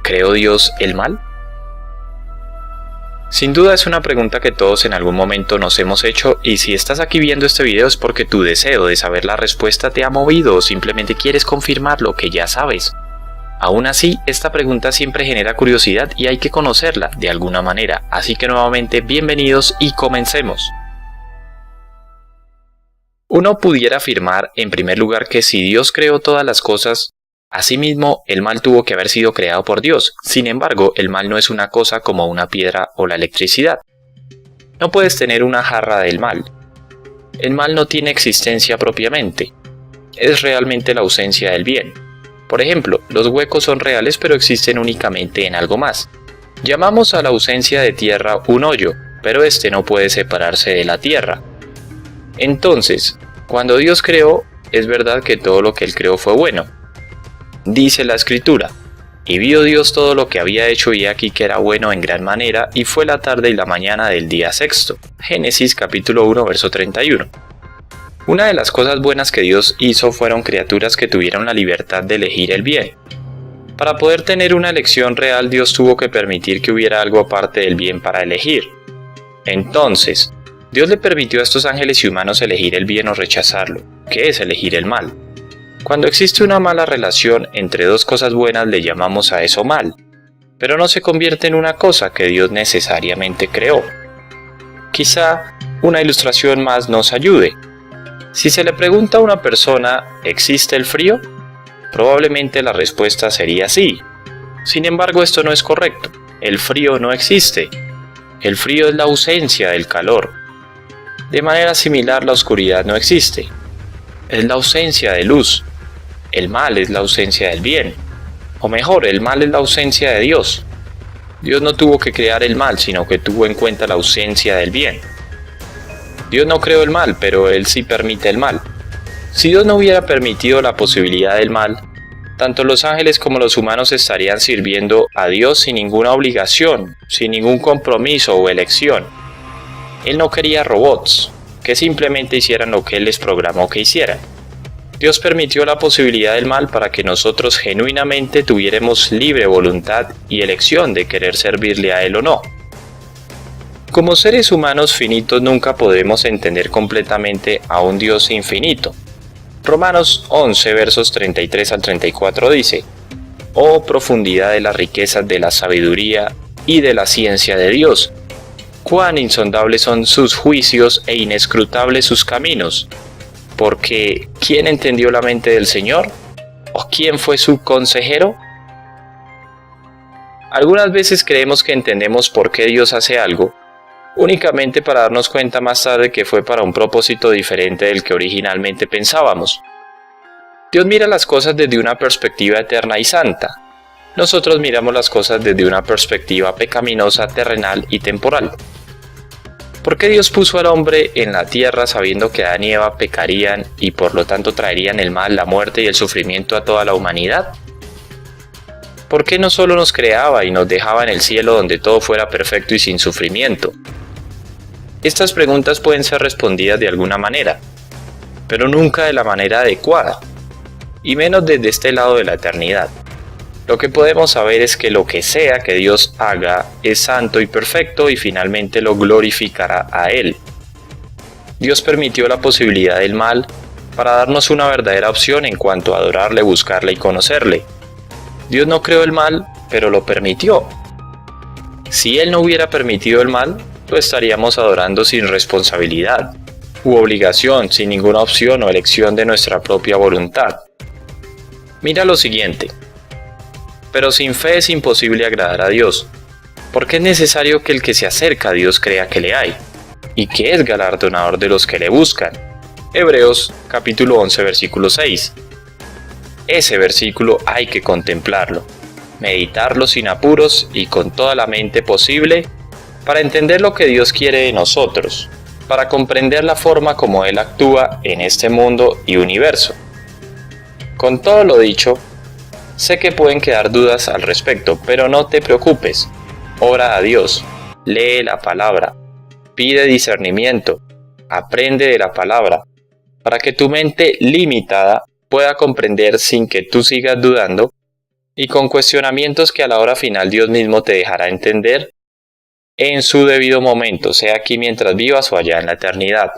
¿Creó Dios el mal? Sin duda es una pregunta que todos en algún momento nos hemos hecho, y si estás aquí viendo este video es porque tu deseo de saber la respuesta te ha movido o simplemente quieres confirmar lo que ya sabes. Aún así, esta pregunta siempre genera curiosidad y hay que conocerla de alguna manera, así que nuevamente bienvenidos y comencemos. Uno pudiera afirmar en primer lugar que si Dios creó todas las cosas, asimismo el mal tuvo que haber sido creado por Dios. Sin embargo, el mal no es una cosa como una piedra o la electricidad. No puedes tener una jarra del mal. El mal no tiene existencia propiamente. Es realmente la ausencia del bien. Por ejemplo, los huecos son reales pero existen únicamente en algo más. Llamamos a la ausencia de tierra un hoyo, pero este no puede separarse de la tierra. Entonces, cuando Dios creó, es verdad que todo lo que Él creó fue bueno. Dice la Escritura: y vio Dios todo lo que había hecho y aquí que era bueno en gran manera, y fue la tarde y la mañana del día sexto. Génesis capítulo 1 verso 31. Una de las cosas buenas que Dios hizo fueron criaturas que tuvieron la libertad de elegir el bien. Para poder tener una elección real, Dios tuvo que permitir que hubiera algo aparte del bien para elegir. Entonces, Dios le permitió a estos ángeles y humanos elegir el bien o rechazarlo, que es elegir el mal. Cuando existe una mala relación entre dos cosas buenas le llamamos a eso mal, pero no se convierte en una cosa que Dios necesariamente creó. Quizá una ilustración más nos ayude. Si se le pregunta a una persona, ¿existe el frío? Probablemente la respuesta sería sí. Sin embargo, esto no es correcto. El frío no existe. El frío es la ausencia del calor. De manera similar, la oscuridad no existe. Es la ausencia de luz. El mal es la ausencia del bien. O mejor, el mal es la ausencia de Dios. Dios no tuvo que crear el mal, sino que tuvo en cuenta la ausencia del bien. Dios no creó el mal, pero Él sí permite el mal. Si Dios no hubiera permitido la posibilidad del mal, tanto los ángeles como los humanos estarían sirviendo a Dios sin ninguna obligación, sin ningún compromiso o elección. Él no quería robots, que simplemente hicieran lo que Él les programó que hicieran. Dios permitió la posibilidad del mal para que nosotros genuinamente tuviéramos libre voluntad y elección de querer servirle a Él o no. Como seres humanos finitos nunca podemos entender completamente a un Dios infinito. Romanos 11 versos 33 al 34 dice: «Oh profundidad de las riquezas de la sabiduría y de la ciencia de Dios, cuán insondables son sus juicios e inescrutables sus caminos. Porque ¿quién entendió la mente del Señor? ¿O quién fue su consejero?». Algunas veces creemos que entendemos por qué Dios hace algo, únicamente para darnos cuenta más tarde que fue para un propósito diferente del que originalmente pensábamos. Dios mira las cosas desde una perspectiva eterna y santa. Nosotros miramos las cosas desde una perspectiva pecaminosa, terrenal y temporal. ¿Por qué Dios puso al hombre en la tierra sabiendo que Adán y Eva pecarían y por lo tanto traerían el mal, la muerte y el sufrimiento a toda la humanidad? ¿Por qué no solo nos creaba y nos dejaba en el cielo donde todo fuera perfecto y sin sufrimiento? Estas preguntas pueden ser respondidas de alguna manera, pero nunca de la manera adecuada, y menos desde este lado de la eternidad. Lo que podemos saber es que lo que sea que Dios haga es santo y perfecto y finalmente lo glorificará a Él. Dios permitió la posibilidad del mal para darnos una verdadera opción en cuanto a adorarle, buscarle y conocerle. Dios no creó el mal, pero lo permitió. Si Él no hubiera permitido el mal, lo estaríamos adorando sin responsabilidad u obligación, sin ninguna opción o elección de nuestra propia voluntad. Mira lo siguiente: pero sin fe es imposible agradar a Dios, porque es necesario que el que se acerca a Dios crea que le hay, y que es galardonador de los que le buscan. Hebreos capítulo 11 versículo 6. Ese versículo hay que contemplarlo, meditarlo sin apuros y con toda la mente posible para entender lo que Dios quiere de nosotros, para comprender la forma como Él actúa en este mundo y universo. Con todo lo dicho, sé que pueden quedar dudas al respecto, pero no te preocupes. Ora a Dios, lee la palabra, pide discernimiento, aprende de la palabra, para que tu mente limitada pueda comprender sin que tú sigas dudando y con cuestionamientos que a la hora final Dios mismo te dejará entender en su debido momento, sea aquí mientras vivas o allá en la eternidad.